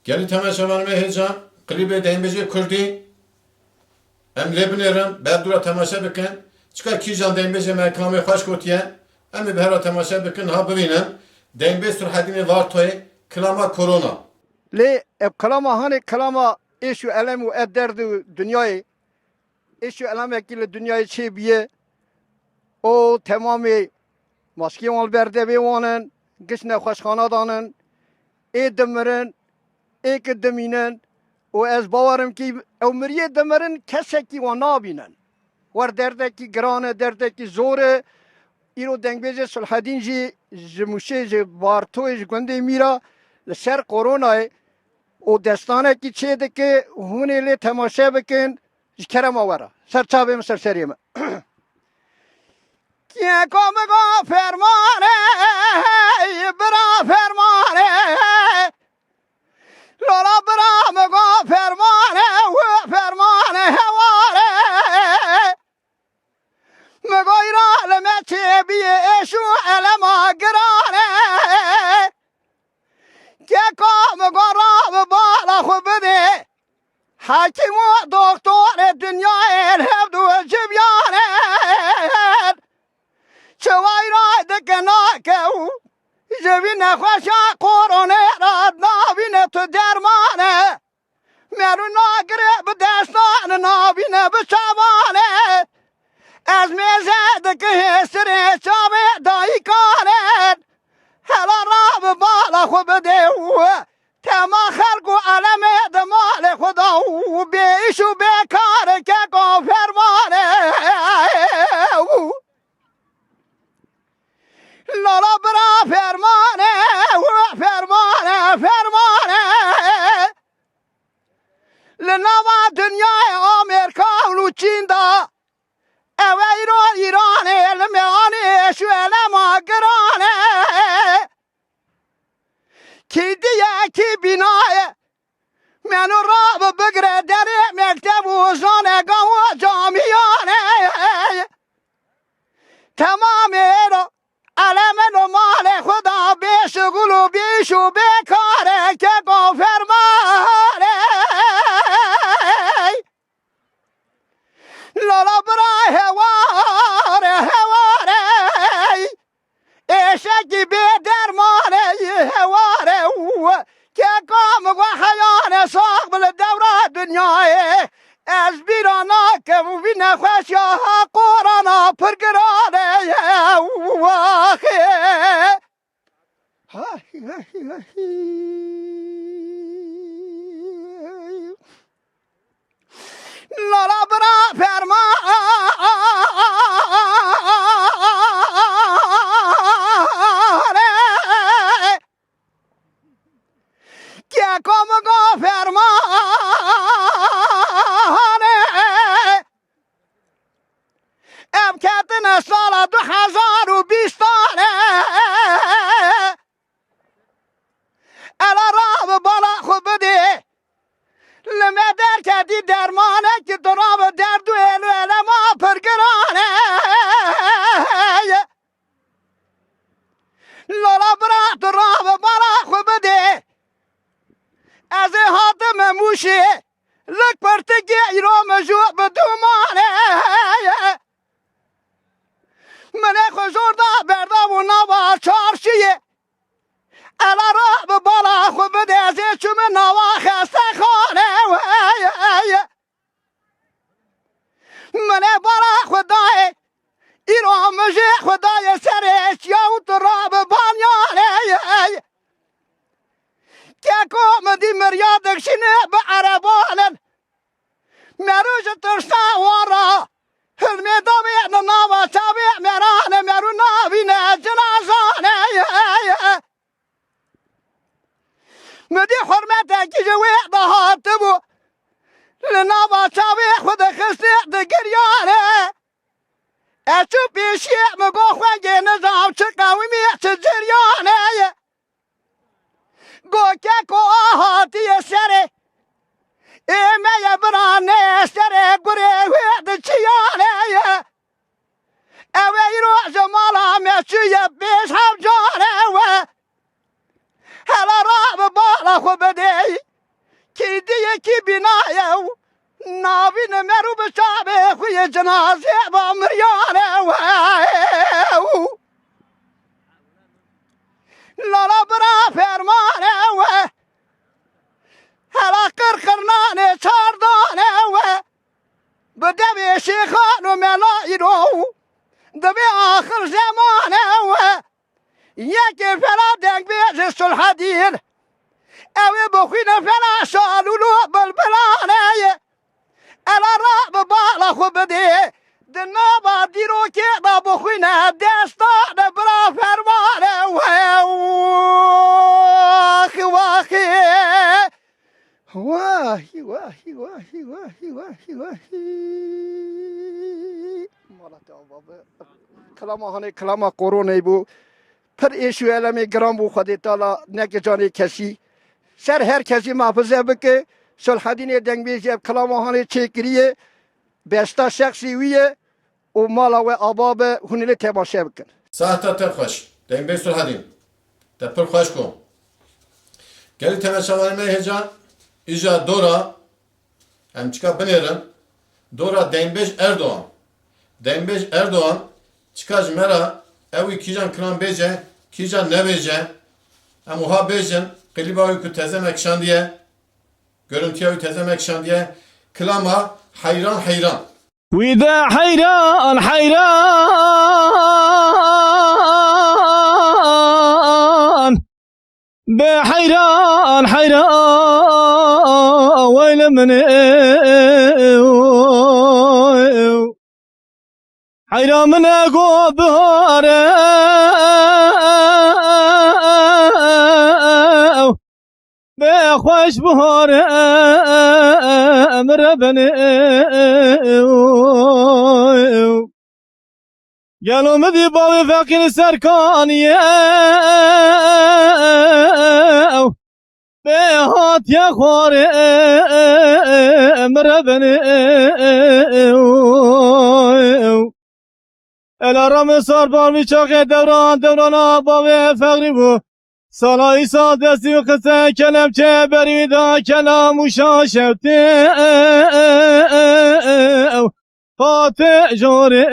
Geli temaşalarıma heyecan, klibe denbece kurdi. Em lebnerim, berdura temaşa bikin. Çıkar kijan denbece mekamı hoş kotiye. Em bir hera temaşa bikin ha bibinin. Denbe surhadini var toy, klama korona. لی اب کلام هانی کلام ایشو علم و ادرد دنیای ایشو علم اکیل دنیای چی بیه او تمامی ماسکی مال برده بیوانن گشنه خوشخانه دانن ای دمرن ای که دمینن و از باورم که او مریه دمرن کسی که و نابینن ور درده که گرانه درده که زوره ایرو دنگ بیجه صلحدین جی جموشه جی بارتوی جی گنده میرا لسر قرونای و دستانه کی چه ده که هونه لی تماشا بکن کرم آورا سرچابه سر سریم کیا کام گا فرمانه برا فرمانه لولا برا مگا فرمانه و فرمانه هواره مگا ایرا لمه چه بیه ایشو علما گرانه که کام گرام بالا خوب بده حکیم و دکتر دنیای الهب دو جبیانه چوای را دکنا که او جبین خوشا قرونه را نابین تو درمانه مرو ناگره به دستان نابین به چوانه از میزه دکه سر چاوه دایی کانه هلا را بالا خوب ده تما خلق و علم دمال خدا و بیش و بیکار که فرمانه لالا برا فرمانه و فرمانه فرمانه لنوا دنیای آمریکا و چین دا اوه ایران علمیانه شو علم گرانه کی دیگه کی بینای منو را بگره در مکتب و زانگاه و جامیانه تمام را علم نمال خدا بشغل و بیش و بیکاره که فرمانه لالا برا هواره هواره ایشکی بی درمانه هواره که کام و حیان ساق بل دورا دنیای از بیرانا که وی نخوش یا قرانا پرگرانه لالا برا فرمانه که کام گو فرمانه اب کتن سال 2020 الا راب بالا خوب بده لمه در کدی درمانه که درام درد و الو علما پرگرانه لالا برا درام بالا خوب بده از حاتم موشه لک پرتگی ایرو مجوع بدومانه من خوشور دا بردا و نوا چارشیه الا را بالا خوب بده از چوم نوا خسته خانه من بالا خدای ایرو مجه خدای سرش یا و تراب بانیانه که کام دی مریادک شنه به عربانن مروش ترسا وارا حلمی دامی ناوا چاوی مرانه مرو ناوینه جنازانه مدی حرمت کی جوی دهات بو لناوا چاوی خود خسته دگریانه اچو پیشی مگو خوانگی نظام چه قومی چه جریانه گو که کو آهاتی سره ایمه برانه سره گره وید چیانه اوه ایرو جمالا میچوی بیش هم جانه هلا را بالا خوب دی کی دیگه کی بینایه ناوین مرو بشابه خوی جنازه با مریانه لالا برا فرمانه هلا قرقرنانه چاردانه بدبی شیخان و ملایرو دبی آخر زمانه یکی فلا دنگ بیز صلح دین اوی بخوین فلا شالولو بلبلانه الا راب بالا خو بده دنا با دیرو که دا بخوین دستان برا فرمانه واخی واخی واهی واهی واهی واهی واهی واهی مالت آبابه کلام هانه کلام قرونه بو پر ایشو علمی گرام بو خودی تالا نک جانی کسی سر هر کسی محفظه بکه صلح دین دنگ بیجه کلام هانه چکریه بستا شخصی ویه و مالا و آبابه هنیل تماشه بکن ساعت تا خوش دنبه صلح دین تپر خوش کن گلی تماشاوانی می هجا ایجا دورا هم چیکا بنیرن دورا دنبش Erdoğan çıkaj mera evi kijan kran beje kijan ne beje em uha bejin kliba ku tezemek şandiye görüntüye tezemek şandiye klama hayran وإذا حيران حيران بحيران حيران ويل من حيران من أقوى بهاره بخوش بهاره مربني قالوا مذي بابي فاقين سركانية بهات يا خواري مربني الارام صار بارمي چاقه دوران بابي فقري بو سالای سال دستی و قصه کلم چه بریدا کلام و شاشوتی قاطع جوری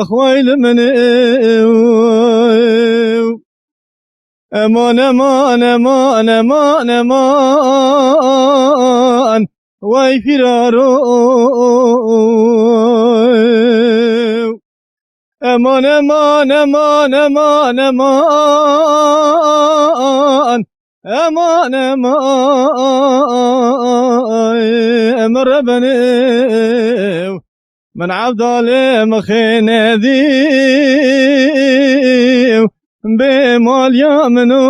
خویل من امان امان امان امان امان وای فرارو امان امان امان امان امان امان امان ربني من عبد الله مخين ذي بمال يمنو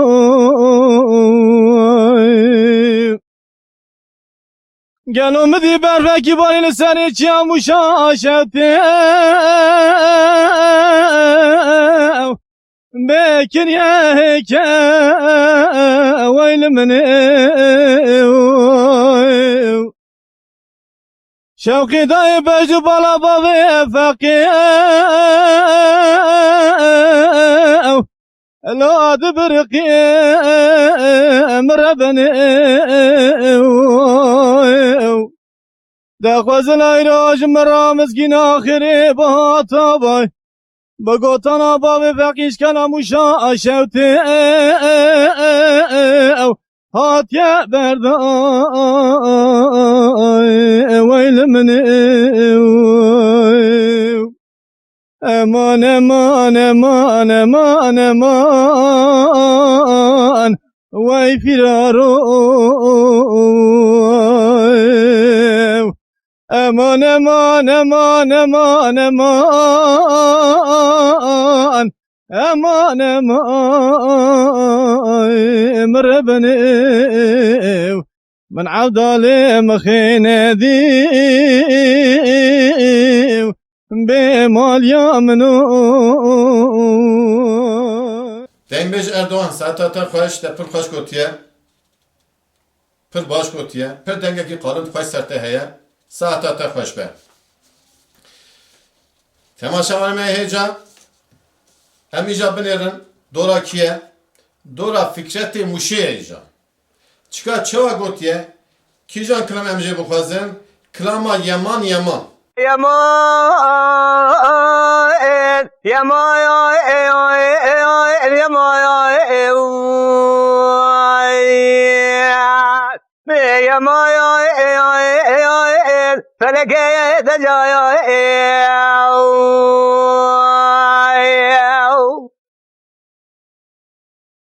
قالوا مذي برفاكي باني لساني تشام وشاشتي بكن يا هيك ويل من شوقي دايب جبال بابي فقي لا دبرقي مربني دخوز العراج مرامز جين آخري بهاتا بگوتانا بابی فقیش کنم و شاشوتی هاتیا بردای ویل من امان امان امان امان امان وی فرارو امان امان امان امان امان امان امان مربني من عبد علي مخين ذي بمال يمنو Dengbej Erdoğan saatata xoş de pir xoş gotiye pir baş gotiye pir dengeki qalın xoş serte heye saatata xoş be temaşa var me heyecan em icab binerin dorakiye دورا فکرت موشی ایجا چکا چوا گوتیه کیجان کلام امجه بخوازن کلاما یمان یمان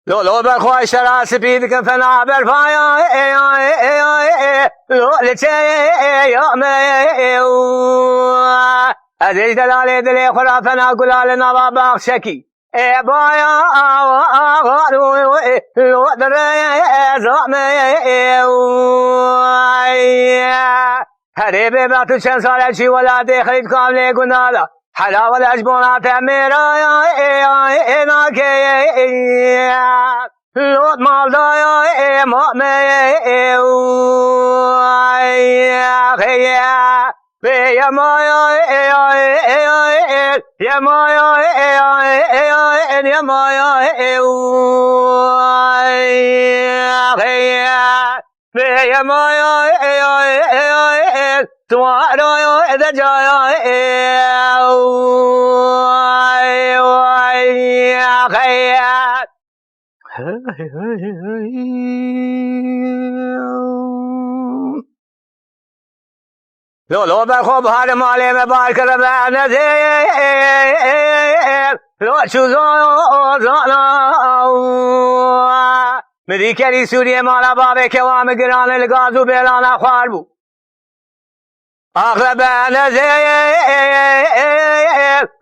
لو بالخوش راس بيدك فنا بالفايا لو لتي يوم أزيد دلالي دلي خرافنا قلال نبا بخشكي بايا لو دري زعمي هريبي باتو شن صالة شي ولا دي خريد كاملي قنالا حلاوة الأجبونات أميرا لوت مالدايا مؤمي يا مايا يا مايا يا مايا يا مايا توارو إذا جايا لو بالخوب هذا مالي مبارك ربعنا زين لو شوزانا مديكري سوريا مالا بابي كوام قران الغازو بيلانا خواربو أغلبنا زين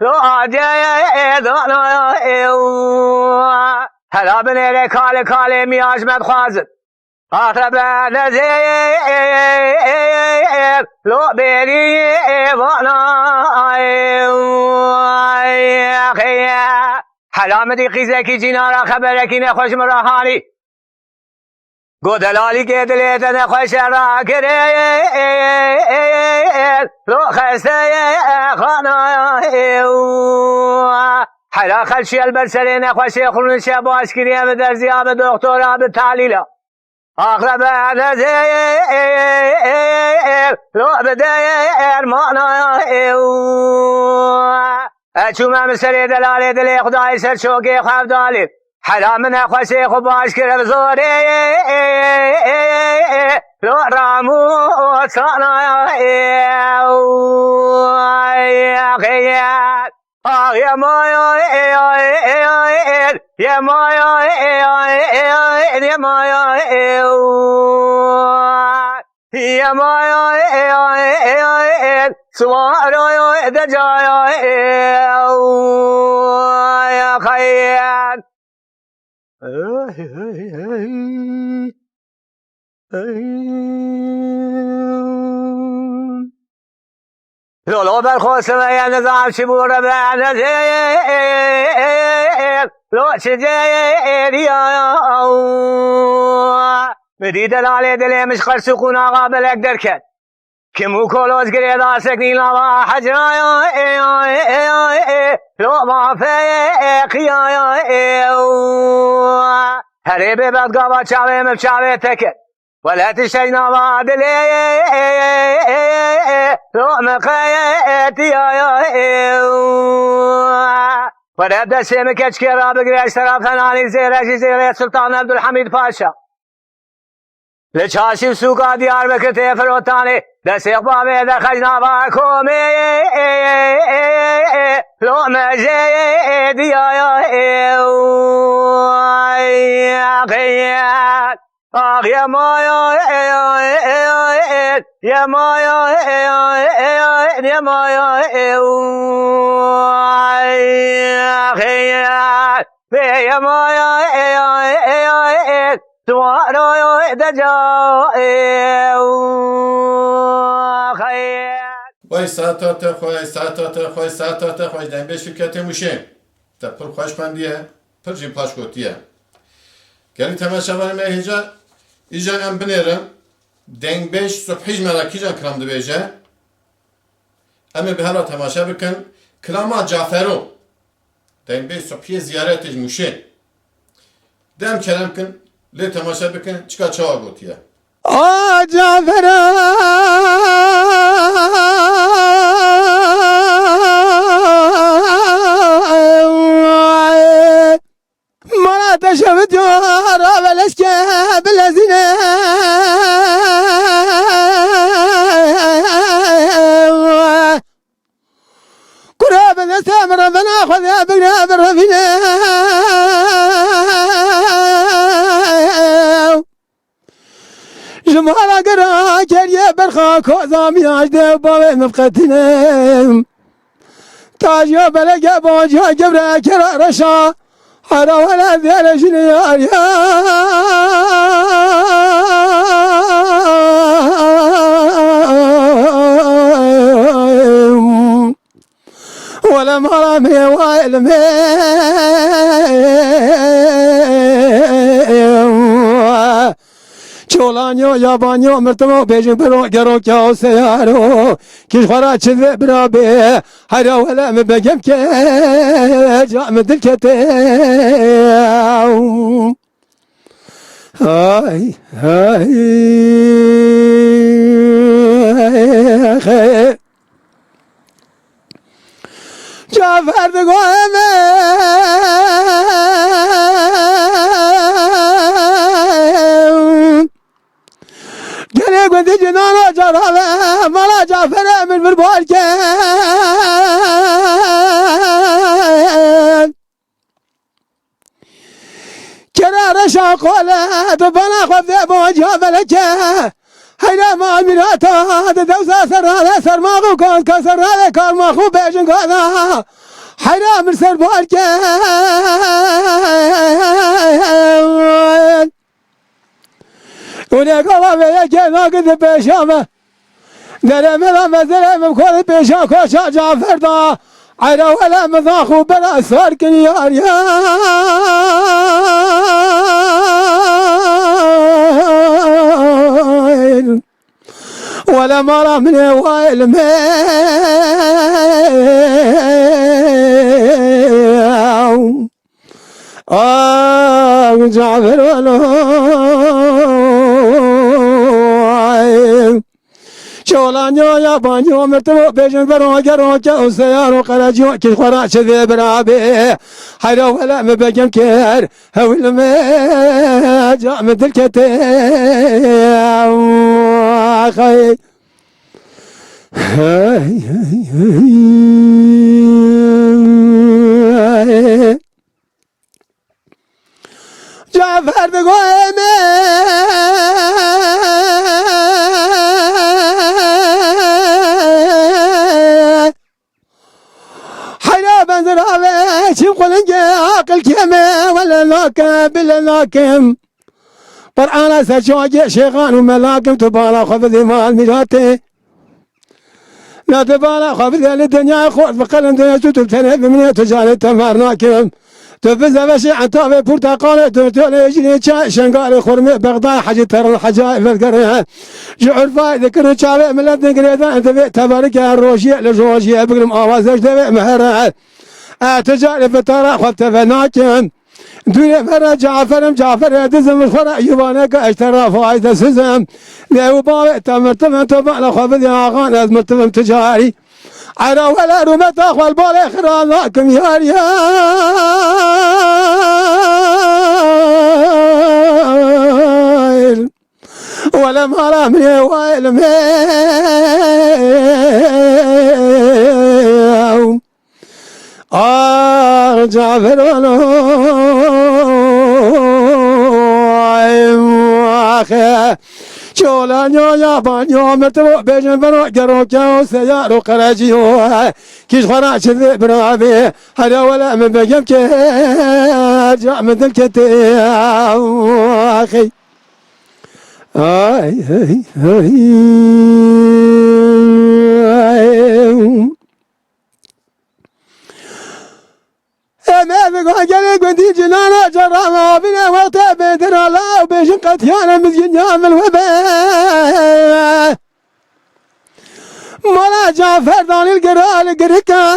لو عجي دانا هلا بنيري كالي كالي مياش مدخازن أغلبنا زين لو بيري وانا هلا مديقي زكي جنارا خبركي نخوش مراحاني گو دلالی که دلیت نخوش را کرد لو خسته خانه حلا خلشی البرسری نخوش خلونش باش کریم در زیاب دکترا به تعلیلا اقرب نزیر لو بدیر مانا اچوم مسری دلالی دلی خدای سر شوکی خواب دالی حلا من خوشی خوب باش کرد زوری لو رامو سانا غیاد يا مايا يا مايا يا مايا يا مايا سوارو دجايا يا خيال لو بالخوص يا نظام شبور بعد زين لو شجير يا بدي دلالي دلي مش خل سكون قابل اقدر كد كمو كولوز قريد اسكني لا حجرا لو ما فيك يا هريبي بعد قابل شاوي مشاوي تكد ولا تشينا بعد لي لو مقيت يا ولا دسم كشكرا بقريش طرف ثاني زير سلطان عبد الحميد باشا لچاشی سوکا دیار بکرتے فروتانی دسیق بابی دخجنا باکومی لو مجید یا قیاد آخ یا مایا یا مایا یا مایا قیاد یا مایا سوارو دجاء خيال وای ساعتات خواه دن به شرکت موشه تا پر خوشمندیه پر جیم پاش گوتیه گلی تماشا برم ایجا ام بنیرم دنگ بیش صبحیج مراکی جان کرام دو بیجه امی به هلا تماشا بکن کلاما جعفرو دنگ بیش صبحی زیارتش موشه Dem kelamkin le temaşa bikin çıka çağa gotiye. Cafer'e Mala teşebbüt yara veleske bilezine Kurabene semra bena khode bina berfine جمهرا قرا كريه برخا كوزام ياجده بابي مفقتنم تاجيو بلقى بوجه قبره كرا رشا حرا ولا ذيل شنيار يا ولا مرامي وائلمي Çolanyo yabanyo mırtımo bejin pero gero kya seyaro kiş khara çize birabe hayra vela me begem ke cam dil kete ay ay Cafer de goeme Gene gündüz cinana carave mala Cafer'e bir barken Kerare şakole de bana khofde bu Cafer'e Hayra ma mirata de devsa serale sermağı kan kasarale karmağı bejin kana Hayra bir ser barken Öyle kala gel gidip peşame Nereme lan mezereme koyup peşa koşa Cafer da Ayra vela mızakhu bela sarkin yar yar Vela mara mine vailme Cafer vela Çolanyo yabanyo mırtımo bejin bero gero kya seyaro karaciyo kiş khara çize birabe hayra vela me begem ker hevlime cam dil kete hay Cafer de goeme Hayra benzer ave çim kolenge akıl keme vela lakem bile lakem Kur'an'a seçoge şeyhan ve melakem tubala khafzi mal mirate La tubala khafzi el dünya khod ve kalem dünya tutup tenef min ticaret temarnakem تفز وشي عتابي برتقالي ترتولي يجري شنقالي خرمي بغداد حاجة ترى الحجائب القرية جعل فايدة كل شعبي من لدن قريدا انت تبارك الروشية لجوشية بقلم آوازك تبي مهرة تجاري فترة خبت فناكم دوني فرا جعفر يدزم الخرا يبانك اشترى فايدة سزم ليو بابي تمرتم تبع لخبذ يا غان مرتم تجاري عرا ولا رمت اخوى البالي خراناكم يا ريال ولا مرا من وائل ميو جعفر ولا Çolanyo yabanyo mırtımo bejin bero gero kya seyaro karaciyo kiş khara çize birabe hayra vela me begem ke cam dil kete ay Emevi gele gündü cinana carama bine vakte bedir Allah beşin katiyana mizgin yamil ve be Mala Cafer danil giral girika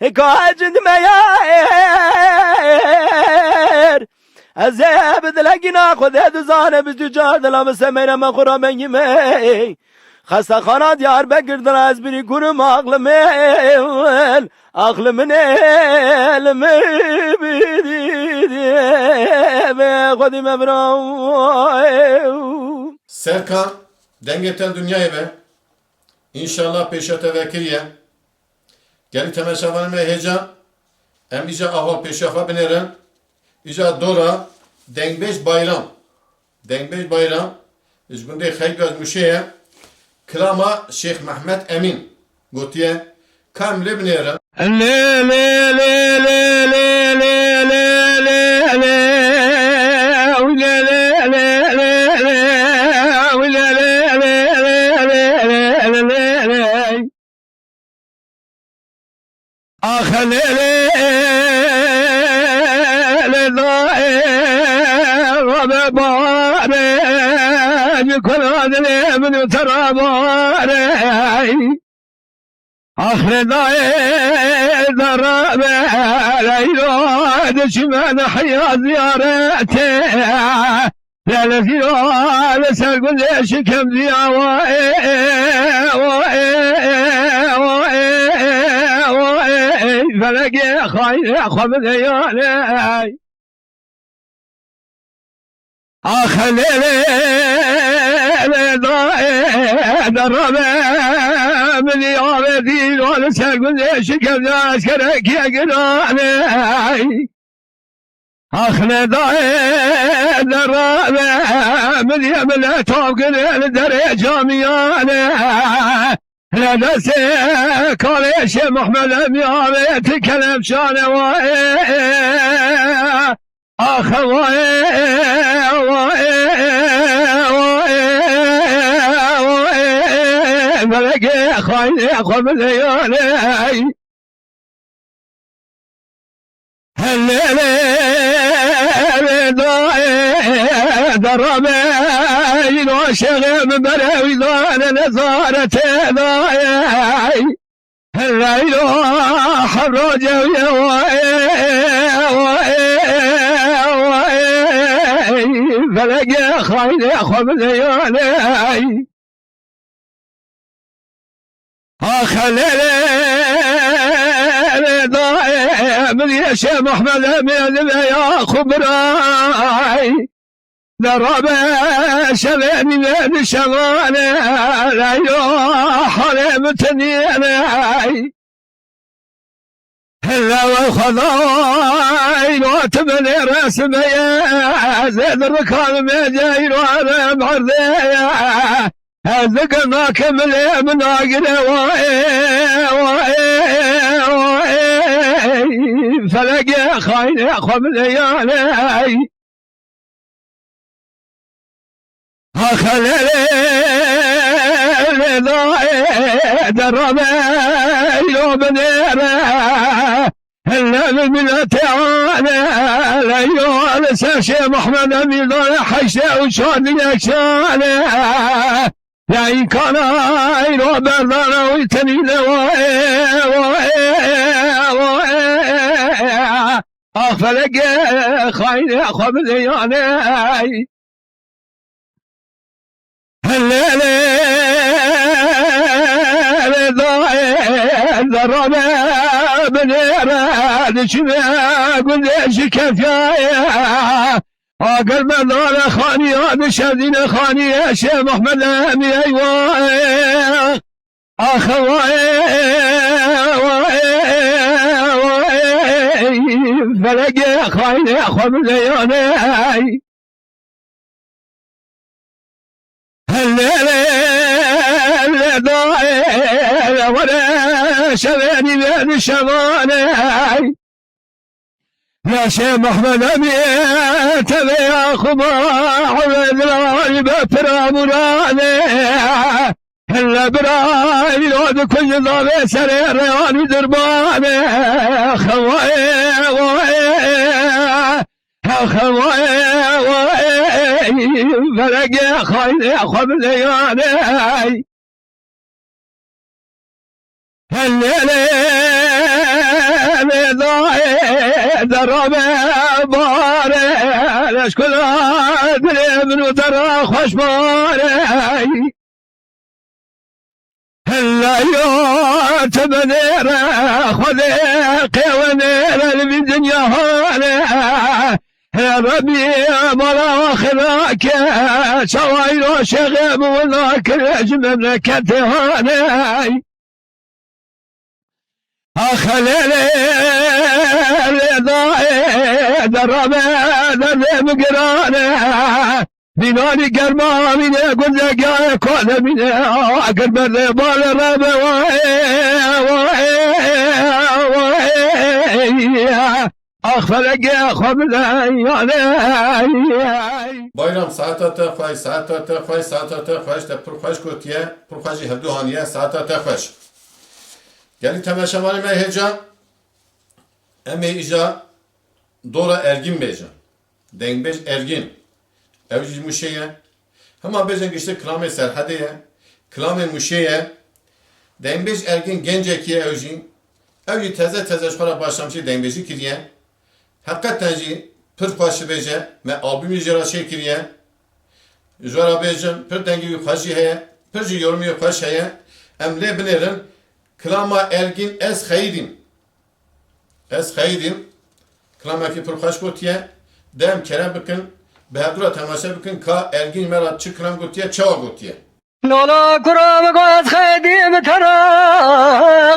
كاجد ميار أزاب دلقنا خذ دزانه بجار دلام سمينا ما خورا من يمي خسته خانه دیار بگردن از بری کنم عقل من علم بیدیده به خودی مبرام Serkan dengeten dünyayı be. İnşallah peşe tevekkiliye. Geli temeşavanı heyecan. Em iyice ahval peşafa binerim. İyice dora. Dengbej bayram. Dengbej bayram. İzgunde xeygaz müşeye. Klama Şeyh Mehmet Emin. Gotiye. Kamle binerim. آخر داي ضرب العيد شمال حيا زيارته لا زيارة سأقول ليش كم زيارة فلقي خايف خبر ليالي آخر ضرب من يومدين ولا سأقول ليش كم ناس كرك يا قراني آخر ضرب من يوم لا توقن الدرجة مياني لا نسي قال يا محمد أمياني يتكلم شانه آخر فلقي خاين أخذ الليالي الليل ضرب وشغل بلاوي ضال نزارة ضايع الليل حبر جوية فلقي خاين أخذ الليالي خليل من يشي محمد من يا خبراي ضرب شبابي من شغال لا يحرم تنيني هلا والخضاي وتبني رسمي زيد الركاب مجاير وانا بعرضي ذكرنا كمل من عقله فلقي خاين خبل ليالي خليل درب يوم نيره هلا من تعالى لا يولس شيخ محمد امين حشه وشان يكشانه يا إن كان عينه بردنا ويتنينه أغفلك خاين أخذ لياني الليل ضرب بنيره شبه قل ليش كفايه قلب دار خاني هذا شادين خاني يا شيخ محمد امي ايوه فلقي خاين اخوة من ليالي الليل ضايل ولا شباني بين الشمالي يا شيخ محمد أمي تبي خضاع وذراني بفرا مراني هلا براي لود كل ضابي سرير رياني درباني خواي فلقي خاين أخذ ليالي الليل درامه باره لشکلا دل منو در خوش باره هلا يا تبنير خذ قوانير في الدنيا هانه يا ربي مرا خلاك شواير شغب وذاك المملكة هانه خليلي رضاي درامه درم قرانه بینانی گرما بینه گلگاه کاله بینه اگر برده بال ربه وای اخفلگه خبله یاله Bayram saat xoş, saat xoş, saat xoş de purxoş gotiye, purxoşi hevdu haniye saat xoş. Geli temaşamanı meheca, eme ija dora ergin beja. Dengbej ergin. Evci muşeye. Hema bejen işte klame serhadeye. Klame muşeye. Dengbej ergin gencekiye evci. Evci teze şkara başlamışı dengbej'i kiriye. Hakikaten ji pırxoşi beje me albümü jara şey kiriye. Jara bejim pır dengi xoşi heye. Pır ji yorumu xoş heye. Em le binerin klama ergin ez xeydim. Ez xeydim. Klama ki pırxoş gotiye. Dem kere bikin. Behadura temaşa bikin ka ergin merat çıkram gotiye çava gotiye. نولا کرام گوز خیدیم ترا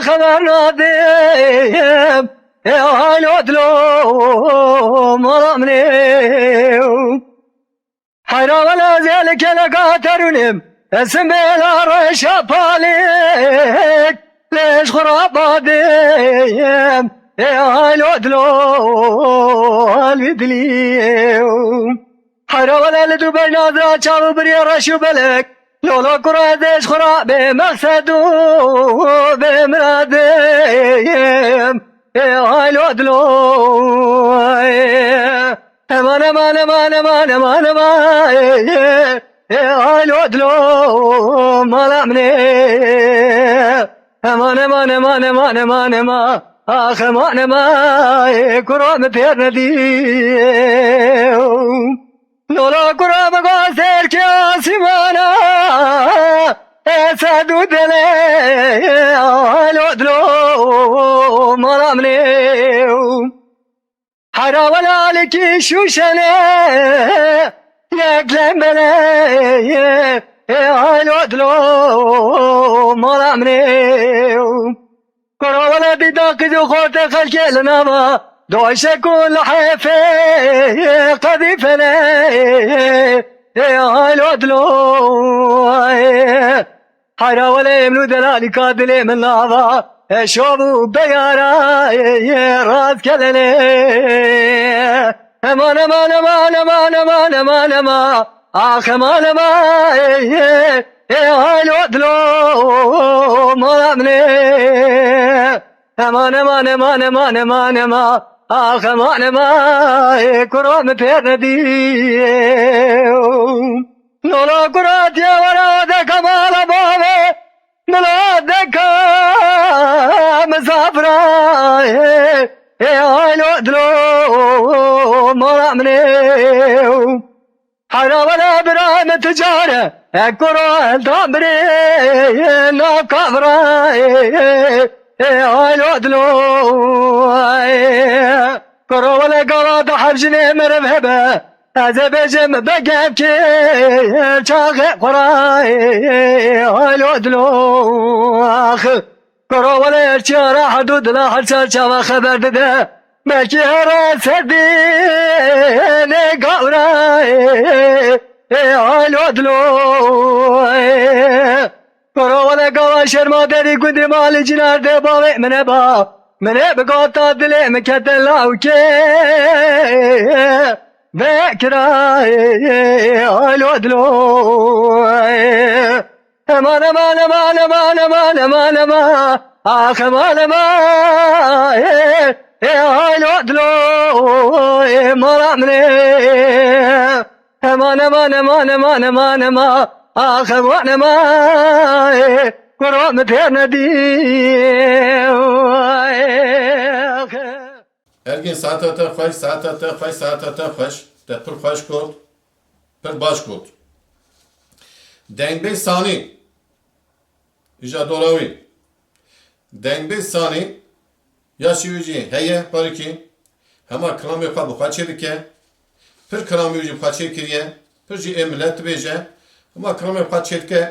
خبر ندیم حالو دلو مرامنیو حیرا ولا زیل کلکا ترونیم اسم بیلا رشا پالیک لیش خرابا دیم حالو دلو حالوی دلیو حیرا ولا لدو بینادرا چاو بری رشو بلک لولا قرادش خرابه مقصدو بمرادیم هايلو دلو امان امان امان امان امان امان هايلو دلو مالامني امان امان امان امان امان امان اخ امان امان قرام بيرنديم لولا قرام غاسر كاسمانا اسدو دلي هالو دلو مرامنيو حرا ولا لكي شوشني يكلم بلي هالو دلو مرامنيو قرا ولا بداق ذو خوت خلق لنا دوش كل حيفي قذيفة هالو دلو حرا ولا يملو دلالي قادلي من لحظة شوفوا بيارا راس كللي امان امان امان امان امان امان امان اخ امان امان هالو دلو مرامني امان امان امان امان امان امان آخ امان امان کرام پیردیو نولا کراتیا ورا دکمال بابه ملا دکا مسافرای آلو دلو مرامنیو حرا ولا برام تجاره کران تامری ناکافرای آلو دلو کرو ولا قراد حرجني مرمهبه هذا بجم بقف كي شاغ قراي هالو دلو اخ کرو ولا يرشا حدود لا حرشا شاوا خبر دده ملكي هراس الدين قوراي هالو دلو کرو ولا قوا شرما دري قدر مال جنار دي باوي من با من بقاطع دلي مكتل اوكي بكراي هالو دلو امان امان امان امان امان امان امان اخ امان امان هالو دلو مرامني امان امان امان امان امان امان اخ امان امان قرام تردي Ergin saate xoş, saate xoş, saate xoş. Te pır xoş kot, pır baş kot. Dengbê sanî, îja dorawî. Dengbê sanî, ya şî jî heye parikî, hema kilamê xwe bi xwe çê dike, pir kilamê jî bi xwe çê kiriye, pir jî ê millet dibêje, hema kilamê bi xwe çê dike,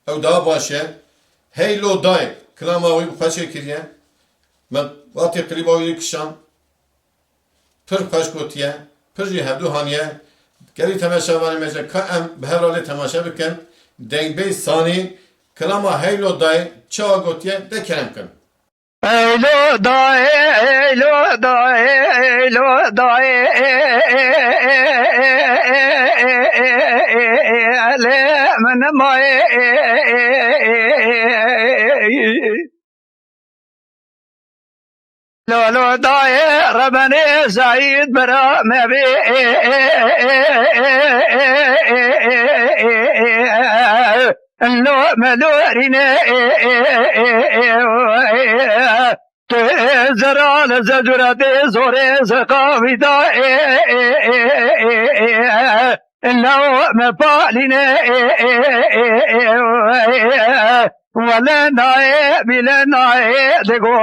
ew daha baş e. Hey lo dayê, kilama wî bi xwe çê kiriye, min watê klîba wî kişan, pir xweş gotiye, pir jî hevdû haniye, gelî temeşevanê me jî ka em bi her halê temaşe bikin, dengbê sanî, kilama hey lo dayê, çawa gotiye de kerem kin. Eylo daye, eylo daye, eylo daye, ele men maye, lo daye, Rabbani Said bera mebi, lo melorine, زرال زجرت زور زقاویدا لو مپالین ولا نای بلا نای دگو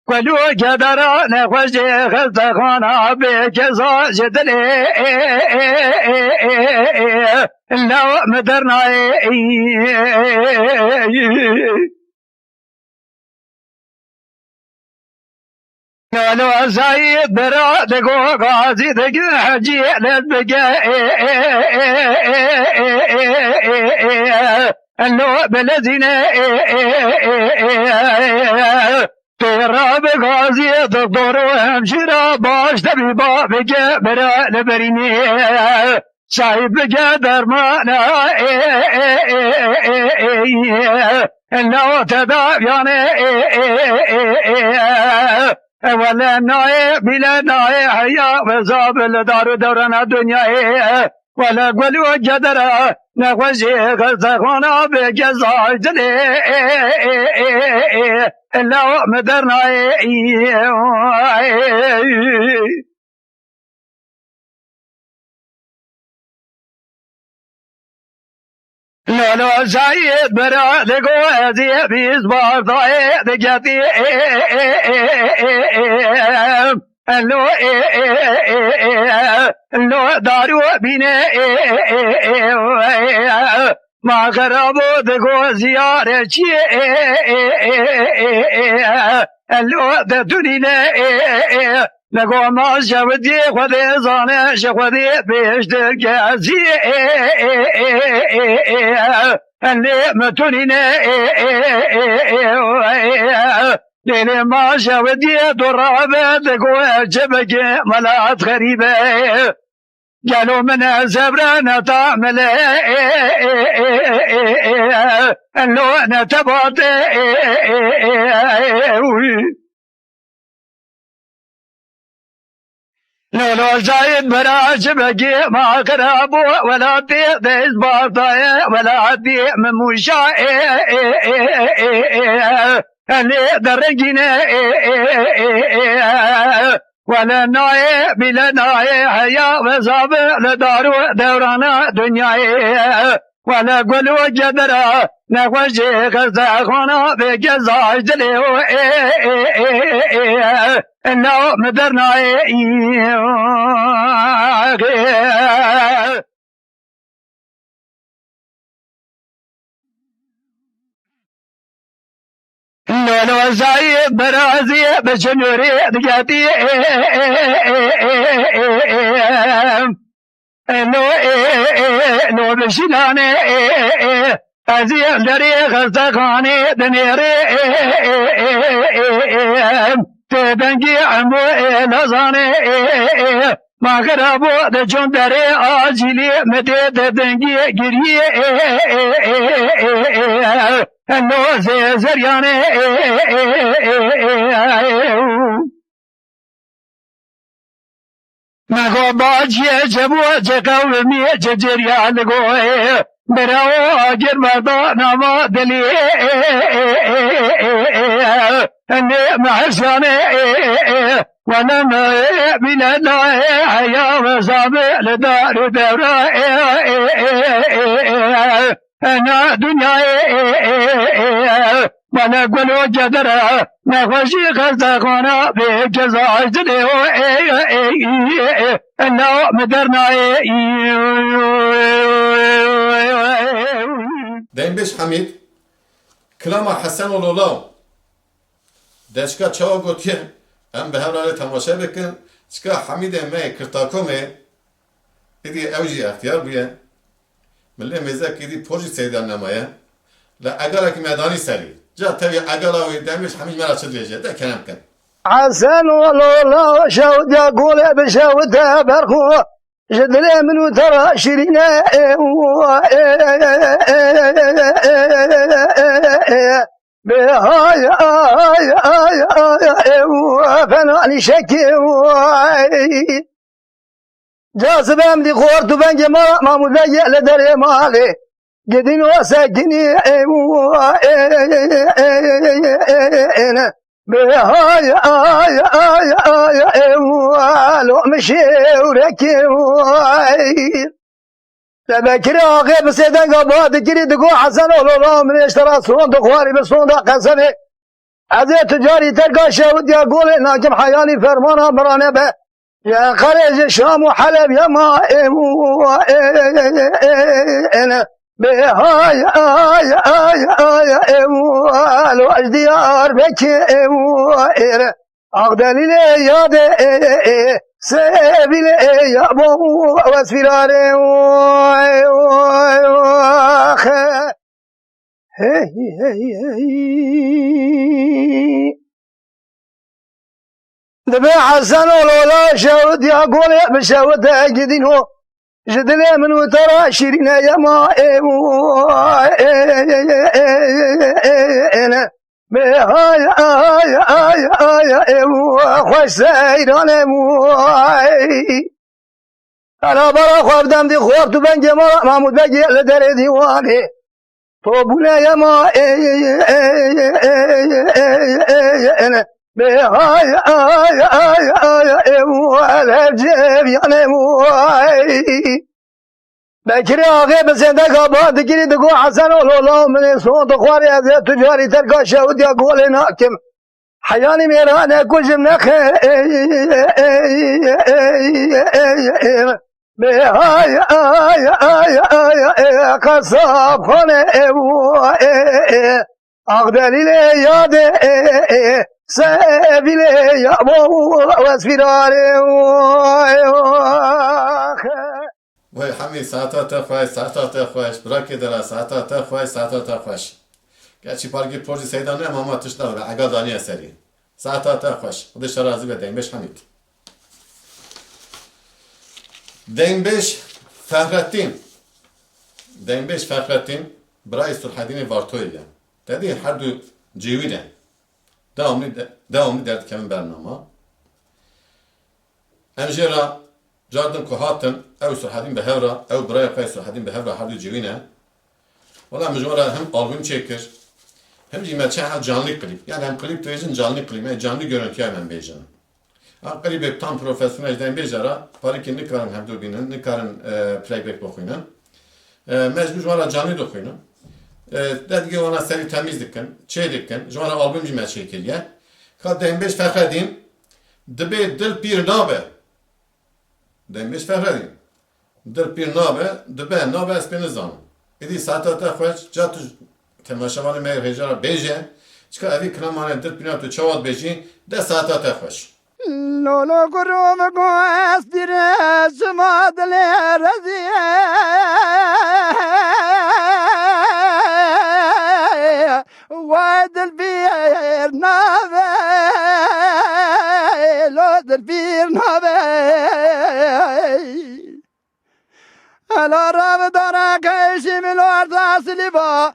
کلو جدران خوش خزخانا بکزا جدل لو مدرنای لو زايد برا دقو غازي دقو حجي للبقى اللو بلزينة تراب غازي دكتور وهمشيرا باش دبيبا بقى برا لبريني شايب بقى درمانا اللو تدابياني ولا ناي بلا ناي حيا وزاب الدار دورنا الدنيا ولا قلوا جدرا نخوشي غزخونا بجزا جلي إلا مدرنا لولو زايد برا لقو هزي بيز بارضاي دقاتي لو دارو بيني ما خرابو دقو زيارة شي لو ددونينا لقو ما شودي خذي زانش خذي بيش دقازي اللي متونينا ليلي ما شودي درابة دقو جبك ملات غريبة قالوا من زبرنا تعمل اللو نتبط لولو زايد براج بقي ما قرابو ولا ديز باطايا ولا دي مموشا اللي درجنا ولا ناي بلا ناي حيا وزاب لدارو دورانا دنياي ولا قلو جدرا نخوشي خزاخونا بجزا جليو إنه مدرنا لولو زايد برازي بشنوري دقاتي لو بشلاني ازي دري غزخاني دنيري تدنجي عمو لزاني ما غرابو دجون دري آجيلي مدي تدنجي جري انو زرياني مغو باجي جبو جقومي ججريا لغوي براو اجر مرضا نما دلي اني محساني ونما من الله يا مصابي لدار دورا أنا دنيا وانا قلو جدرا نخشي خزاقنا بجزاء جديو أنا مدرنا Deymbeş Hamid, Klama Hasan Ololav, Deşka Çava Gotiye, em behevrale temaşa bikin, Çıka Hamid eme kırtakome, idi evci ihtiyar buye, Milli mezek idi proje seydan namaya, La agara ki medani seri, Ja tabi agara ve Deymbeş Hamid mera çıdriyece, de kenemken. حسن والله شود يقول بشود برخو جدلي منو ترى شيرين بهاي فناني شكي جاسب امدي خورت بنجي ما مدي لدري مالي قدين وسكني بهاي لو مشي وركي تبكر غيب سيدان قباد كري دقو حسن والله من اشترى صون دخواري بالصون قسمي عزي تجاري تلقى شاود يقول ناكم حياني فرمانا برانه به يا خرج الشام وحلب يا ما بهاي لو اشديار بكي اغدلي لي يا دي سيبي لي يا ابو واسفراري دبي حسن ولا شاود يا قولي بشاود اجدينه جدلي من وترى شيرين يا ما انا بهاي خوش سيران انا برا خردم دي خورت بن جمال محمود بگي لدر ديواني طوبنا يا ما انا بهاي الجيب يعني بكري آغي بسنده قباد كري دقو حسن والله من صوت خواري هذا تجاري تلقى شاود يقول ناكم حياني ميرانا كجم نخي بهاي قصاب خانه اغدالي لي ياده سبيلي يا ابو واسفراري Vay Hamid saata خوش براکی داره saata خوش gerçi parki proje seydanı ama tışlar ve aga daniye seri saata خوش خودش راضی به Deymbeş Hamid Deymbeş Fahrettin برای سرحدین وارتویه dedi her du civide devamlı derdi kemin bernama emjera جاردن كهاتن أو سرحدين بهورا أو برايا قاي سرحدين بهورا حدو جوينه ولا مجموعة هم ألبوم çekir hem de çeşitli canlı klip yani hem klip diyeceğin canlı klip yani canlı görüntü hemen beyeceğim. Klibi tam profesyonelden bejara pariki ne karın hem durbinin ne karın playback bakıyla mecbur valla canlı dokuyla dedi ki ona seri temizlikken çeylikken jara albüm cime çekiliye kad Deymbeş Fahrettin dibe dil bir nabe Deymbeş Fahrettin dil bir nabe dibe nabe espinizan idi saatata خوش جاتو تماشاوان مهر هجارا بیجه چکا اوی کلمانه دل پینا تو چواد بیجی ده ساعتا خوش لولو گروم گوست دیره شما دل رزیه وای دل بیر نابه لو دل بیر نابه الا رب دارا کشی ملوار تاسلی با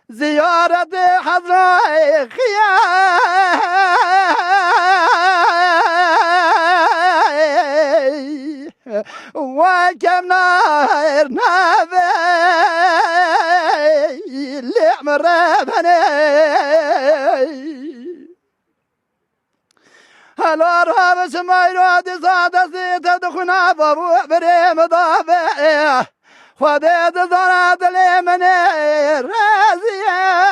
زیارت حضرای خیای و کم نایر نبی لعم ربنی الارهاب سمايرو دي صادة سيتا دخنا بابو بريم ضابع خديت ضرات لمني رازية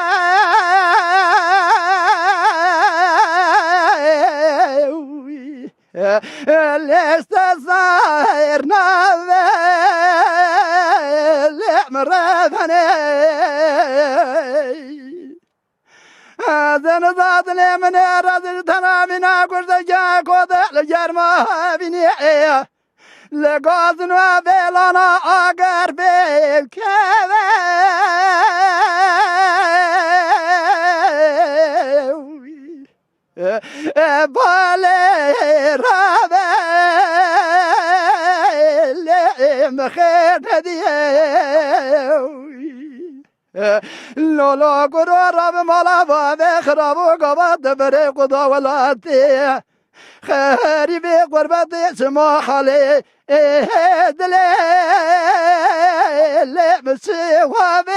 لست صاير نافل مرفني زن ذات لمن رزل تنامنا قرد جاك وضع جرما بني لقاضن وبيلنا أقر بالكذا بالي رابل مخير هديه لولا قرار بمالا بابي خرابو قبض بري قضا ولاتي خيري بقربتي سماح لي دليل مسيوها بي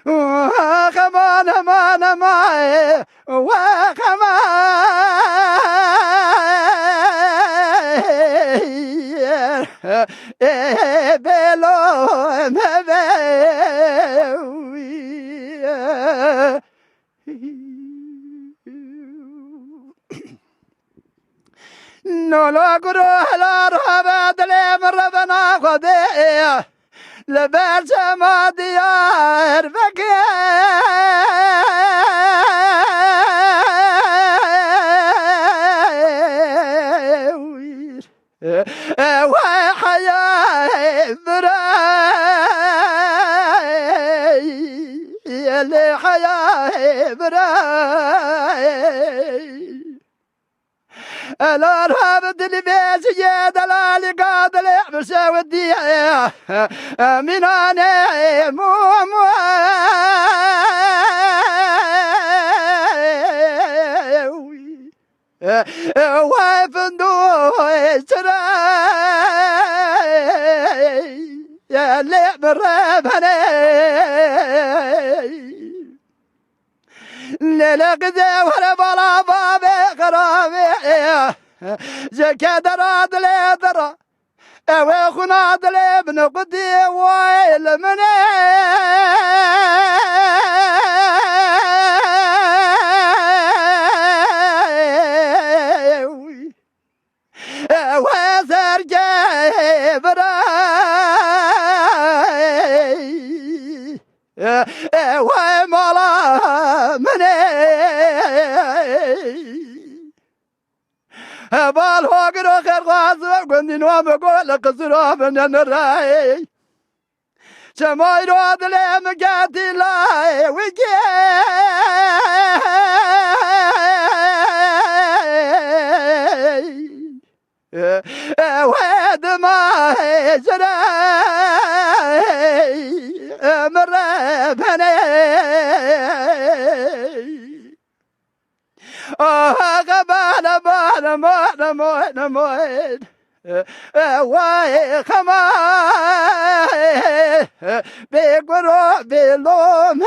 وخمان مان معي وخمان بلو مبوي نولا قروح الارهاب دلي مربنا خدي لبرش ما ديار بكي وحياة براي اللي حياة براي الارهاب دلبيس يا دلالي قادل مساوي الديا من انا مو وفندو سراي يا لعب الرباني للقذا ولا بلا بابي قرابي زكا دراد لي درا وخنا دلي بن قدي ويل مني وزر جبراي ومالا مني بالهوغر خير غازو قندين ومقول قصرا من الراي شماي راد لي مقاتي لاي وجي واد ما جراي مربني غبانا بانا مونا مونا موين واي خماي بيقرو بلوم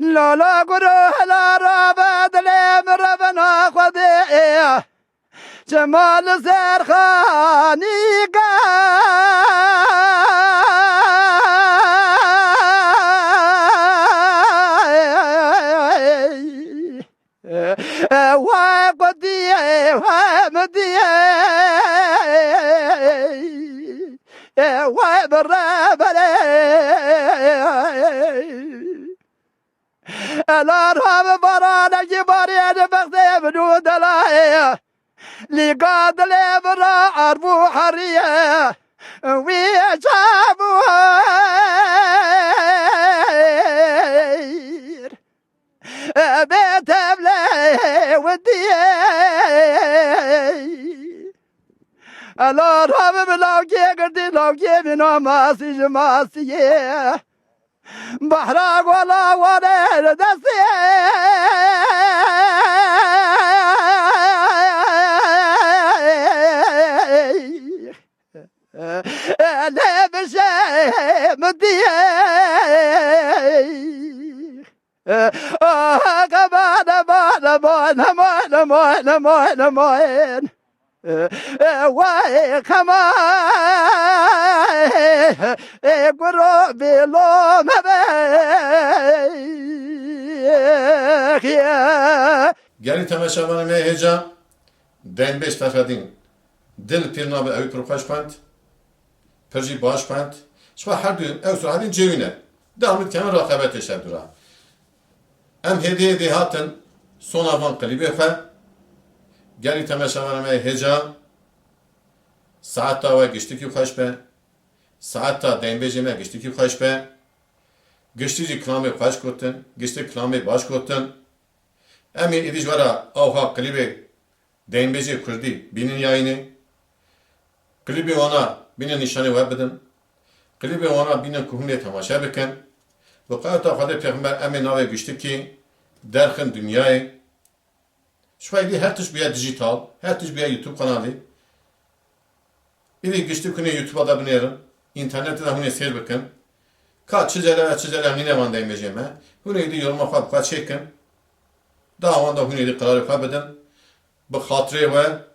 لا لا قرو لا رابد لي مربنا خذي جمال زرخاني وقدي ومدي وبرابلي الارهاب برانا جباري بغدي بدو دلاي لقاد الابرا عربو حريه ويجابو بيت بلاي ودي الارهاب بلاوكي قردي لاوكي بنا ماسي جماسي بحراق ولا ولا دسي لا بشام الديك كمان مان مان مان مان مان مان واي كمان قربي لو ما بيك Geri temaşavanı me heca denbeş tefedin. Dil pirna be evi prokaş pant. Perji baş pant. Şfa her düğün ev suradin cevine. Devam et kemer rakabet eşer dura. Em hediye de hatın son avan klibi fe. Geri temaşavanı me heca saat ve geçti ki kaç be. Saat ta denbejime geçti ki kaç be. Geçti klame kaç kotun. Geçti klame baş kotun. Emi idijvara avha klibi denbeci kurdi binin yayını. Klibi ona binin nişanı var bedin. Klibi ona binin kuhumle tamaşa bikin. Ve kayıta Hazreti Peygamber emi nave güçtü ki derkin dünyayı. Şüpheyli her tuş bir dijital, her tuş bir YouTube kanalı. İri güçtü kune YouTube'a da binerim. İnternette de hune seyir bikin. Kaç çizeler nine van denbecime. Hune idi yoruma fabka çekin. Daha onda hüneri kararı kabedin. Bu hatırı ve